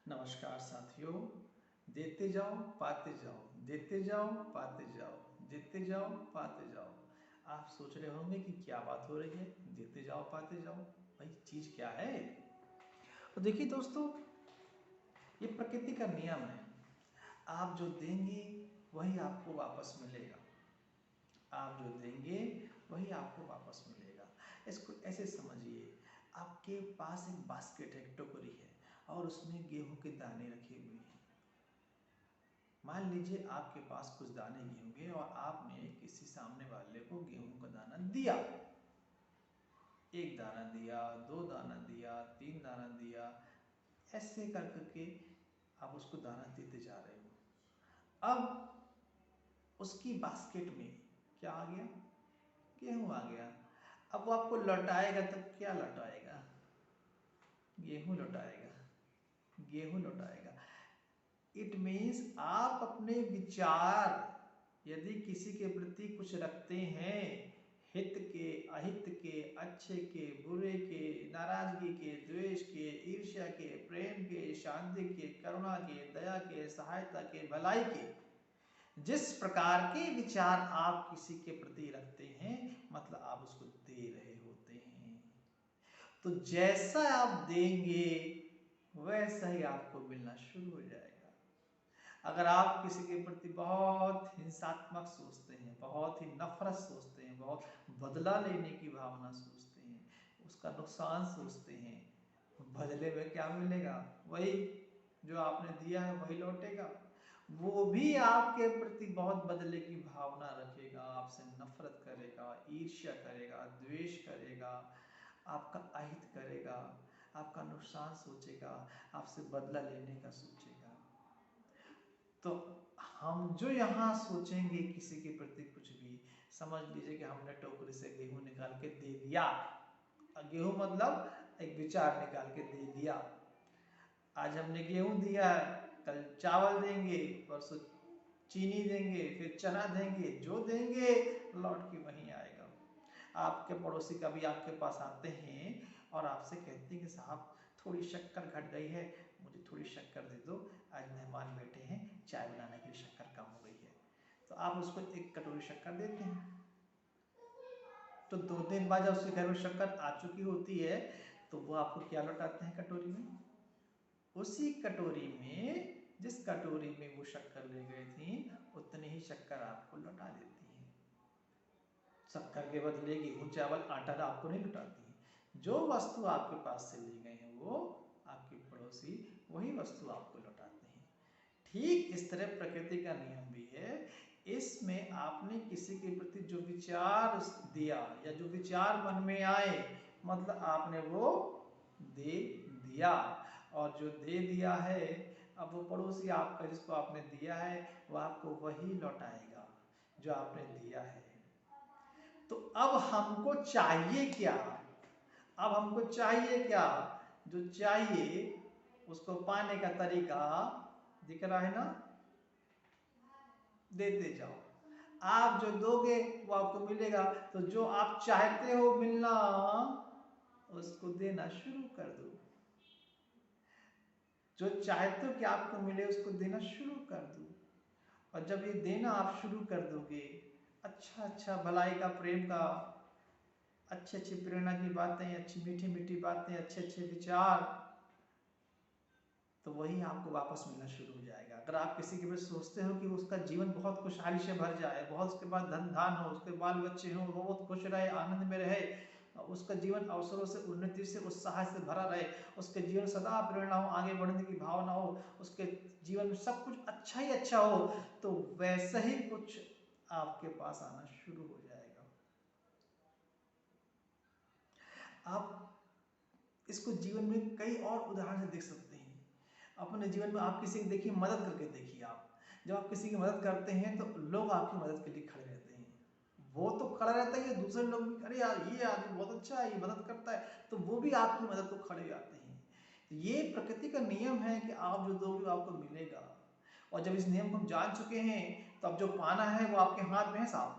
नमस्कार साथियों। देते जाओ पाते जाओ, देते जाओ पाते जाओ, देते जाओ पाते जाओ। आप सोच रहे होंगे कि क्या बात हो रही है, देते जाओ पाते जाओ, भाई चीज क्या है। तो देखिए दोस्तों, ये प्रकृति का नियम है। आप जो देंगे वही आपको वापस मिलेगा। आप जो देंगे वही आपको वापस मिलेगा। इसको ऐसे समझिए, आपके पास एक बास्केट है, एक टोकरी है और उसमें गेहूं के दाने रखे हुए हैं। मान लीजिए आपके पास कुछ दाने गेहूं के और आपने किसी सामने वाले को गेहूं का दाना दिया। एक दाना दिया, दो दाना दिया, तीन दाना दिया, ऐसे कर करके आप उसको दाना देते जा रहे हो। अब उसकी बास्केट में क्या आ गया? गेहूं आ गया। अब वो आपको लौटाएगा तो क्या लौटाएगा? गेहूं लौटाएगा। गेहूं लौटाएगा। इट मीन्स आप अपने विचार यदि किसी के प्रति कुछ रखते हैं, हित के, अहित के, अच्छे के, बुरे के, नाराजगी के, द्वेष के, ईर्ष्या के, प्रेम के, शांति के, करुणा के, दया के, सहायता के, भलाई के, जिस प्रकार के विचार आप किसी के प्रति रखते हैं, मतलब आप उसको दे रहे होते हैं। तो जैसा आप देंगे वैसा ही आपको मिलना शुरू हो जाएगा। अगर आप किसी के प्रति बहुत हिंसात्मक सोचते हैं, बहुत ही नफरत सोचते हैं, बहुत बदला लेने की भावना सोचते हैं, उसका नुकसान सोचते हैं, बदले में क्या मिलेगा? वही जो आपने दिया है वही लौटेगा। वो भी आपके प्रति बहुत बदले की भावना रखेगा, आपसे नफरत करेगा, ईर्ष्या करेगा, द्वेष करेगा, आपका अहित करेगा, आपका नुकसान सोचेगा, आपसे बदला लेने का सोचेगा। तो हम जो यहाँ सोचेंगे किसी के प्रति कुछ भी, समझ लीजिए कि हमने टोकरी से गेहूं निकाल के दे दिया। गेहूं मतलब एक विचार निकाल के दे दिया। आज हमने गेहूं दिया, कल चावल देंगे, परसों चीनी देंगे, फिर चना देंगे। जो देंगे लौट के वहीं आएगा। आपके पड़ोसी कभी आपके पास आते हैं और आपसे कहते हैं कि साहब थोड़ी शक्कर घट गई है, मुझे थोड़ी शक्कर दे दो, आज मेहमान बैठे हैं, चाय बनाने के लिए शक्कर कम हो गई है। तो आप उसको एक कटोरी शक्कर देते हैं। तो 2 दिन बाद जब उसके घर में शक्कर आ चुकी होती है तो वो आपको क्या लौटाते हैं? कटोरी में, उसी कटोरी में जिस कटोरी में वो शक्कर ले गए थी उतनी ही शक्कर आपको लौटा देती है। शक्कर के बदले गेहूं, चावल, आटा आपको नहीं लौटाती है। जो वस्तु आपके पास से ले गए हैं वो आपके पड़ोसी वही वस्तु आपको लौटाते हैं। ठीक इस तरह प्रकृति का नियम भी है। इसमें आपने किसी के प्रति जो विचार दिया या जो विचार मन में आए, मतलब आपने वो दे दिया। और जो दे दिया है, अब वो पड़ोसी आपका जिसको आपने दिया है वो आपको वही लौटाएगा जो आपने दिया है। तो अब हमको चाहिए क्या? अब हमको चाहिए क्या? जो चाहिए उसको पाने का तरीका दिख रहा है ना? देते जाओ। आप जो दोगे वो आपको मिलेगा। तो जो आप चाहते हो मिलना उसको देना शुरू कर दो। जो चाहते हो कि आपको मिले उसको देना शुरू कर दो। और जब ये देना आप शुरू कर दोगे, अच्छा अच्छा भलाई का, प्रेम का, अच्छी अच्छी प्रेरणा की बातें, अच्छी मीठी मीठी बातें, अच्छे अच्छे विचार, तो वही आपको वापस मिलना शुरू हो जाएगा। अगर आप किसी के लिए सोचते हो कि उसका जीवन बहुत खुशहाली से भर जाए, बहुत उसके पास धन धान हो, उसके बाल बच्चे हों, वो बहुत खुश रहे, आनंद में रहे, उसका जीवन अवसरों से, उन्नति से, उत्साह से भरा रहे, उसके जीवन सदा प्रेरणा हो, आगे बढ़ने की भावना हो, उसके जीवन में सब कुछ अच्छा ही अच्छा हो, तो वैसा ही कुछ आपके पास आना शुरू हो जाएगा। आप इसको जीवन में कई और उदाहरण से देख सकते हैं। अपने जीवन में आप किसी की देखिए, मदद करके देखिए। आप जब आप किसी की मदद करते हैं तो लोग आपकी मदद के लिए खड़े रहते हैं। वो तो खड़ा रहता है, दूसरे लोग भी, अरे यार ये आदमी बहुत अच्छा है, ये मदद करता है, तो वो भी आपकी मदद को खड़े आते हैं। तो ये प्रकृति का नियम है कि आप जो दोगे आपको मिलेगा। और जब इस नियम को हम जान चुके हैं तो अब जो पाना है वो आपके हाथ में है साहब।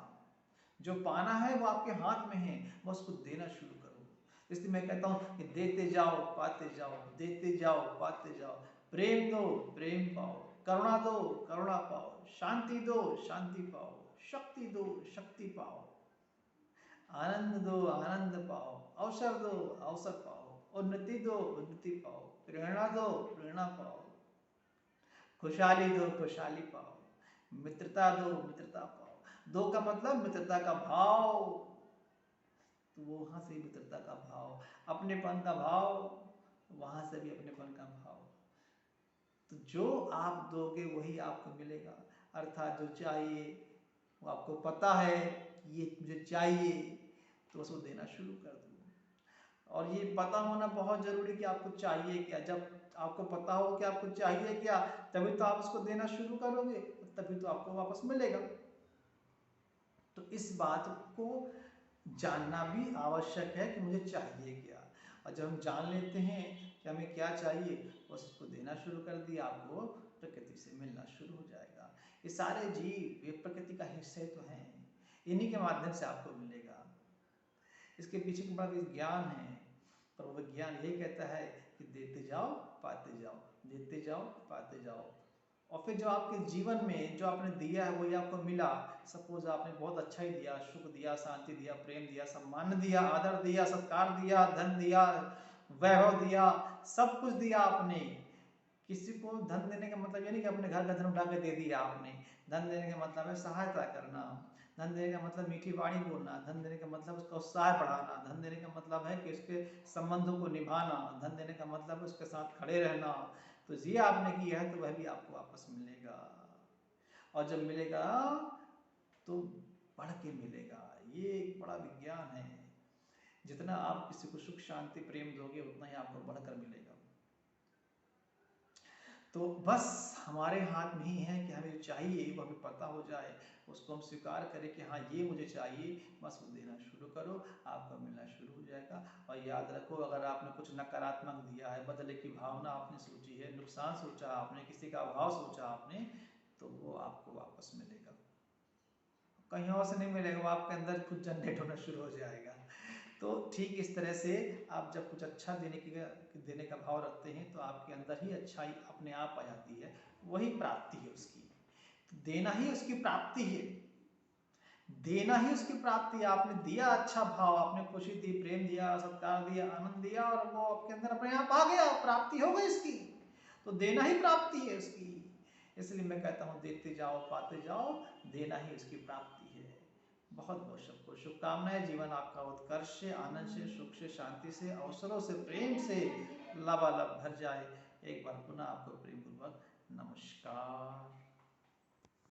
जो पाना है वो आपके हाथ में है, बस उसको देना शुरू करो। इसलिए मैं कहता हूं कि देते जाओ पाते जाओ, देते जाओ पाते जाओ। प्रेम दो, प्रेम पाओ, करुणा दो, करुणा पाओ, शांति दो, शांति पाओ, शक्ति दो, शक्ति पाओ, आनंद दो, आनंद पाओ, अवसर दो, अवसर पाओ, उन्नति दो, उन्नति पाओ, प्रेरणा दो, प्रेरणा पाओ, खुशहाली दो, खुशहाली पाओ, मित्रता दो, मित्रता पाओ। दो का मतलब मित्रता का भाव, तो वहां से मित्रता का भाव, अपनेपन का भाव, वहां से भी अपनेपन का भाव। तो जो आप दोगे वही आपको मिलेगा। अर्थात जो चाहिए वो आपको पता है ये मुझे चाहिए, तो उसको देना शुरू कर दो। और ये पता होना बहुत जरूरी कि आपको चाहिए क्या। जब आपको पता हो कि आपको चाहिए क्या, तभी तो आप उसको देना शुरू करोगे, तभी तो आपको वापस मिलेगा। तो इस बात को जानना भी आवश्यक है कि मुझे चाहिए क्या। और जब हम जान लेते हैं कि हमें क्या चाहिए, बस उसको देना शुरू कर दिया, आपको प्रकृति से मिलना शुरू हो जाएगा। ये सारे जीव ये प्रकृति का हिस्से तो हैं, इन्हीं के माध्यम से आपको मिलेगा। इसके पीछे एक बड़ा विज्ञान है, पर वो विज्ञान यही कहता है कि देते जाओ पाते जाओ, देते जाओ पाते जाओ। और फिर जो आपके जीवन में जो आपने दिया है वही आपको मिला। सपोज आपने बहुत अच्छा ही दिया, सुख दिया, शांति दिया, प्रेम दिया, सम्मान दिया, आदर दिया, सत्कार दिया, धन दिया, वैभव दिया, सब कुछ दिया आपने। किसी को धन देने का मतलब ये नहीं कि अपने घर का धन उठा के दे दिया आपने। धन देने का मतलब है सहायता करना, धन देने का मतलब मीठी वाणी बोलना, धन देने का मतलब उसका उत्साह बढ़ाना, धन देने का मतलब है कि उसके संबंधों को निभाना, धन देने का मतलब उसके साथ खड़े रहना। तो ये आपने किया है तो वह भी आपको वापस मिलेगा। और जब मिलेगा तो बढ़ के मिलेगा। ये एक बड़ा विज्ञान है। जितना आप किसी को सुख शांति प्रेम दोगे उतना ही आपको बढ़कर मिलेगा। तो बस हमारे हाथ में ही है कि हमें जो चाहिए वो हमें पता हो जाए, उसको हम स्वीकार करें कि हाँ ये मुझे चाहिए, बस वो देना शुरू करो, आपको मिलना शुरू हो जाएगा। और याद रखो, अगर आपने कुछ नकारात्मक दिया है, बदले की भावना आपने सोची है, नुकसान सोचा आपने, किसी का अभाव सोचा आपने, तो वो आपको वापस मिलेगा, कहीं और से नहीं मिलेगा, वो आपके अंदर खुद जनरेट होना शुरू हो जाएगा। तो ठीक इस तरह से आप जब कुछ अच्छा देने का भाव रखते हैं तो आपके अंदर ही अच्छाई अपने आप आ जाती है, वही प्राप्ति है उसकी। देना ही उसकी प्राप्ति है, देना ही उसकी प्राप्ति है। आपने दिया अच्छा भाव, आपने खुशी दी, प्रेम दिया, सत्कार दिया, आनंद दिया, और वो आपके अंदर अपने आप आ गया, प्राप्ति हो गई इसकी। तो देना ही प्राप्ति है उसकी। इसलिए मैं कहता हूँ देते जाओ पाते जाओ, देना ही उसकी प्राप्ति है। बहुत बहुत सबको शुभकामनाएं। जीवन आपका उत्कर्ष से, आनंद से, सुख से, शांति से, अवसरों से, प्रेम से लबालब भर जाए। एक बार पुनः आपको प्रेम पूर्वक नमस्कार।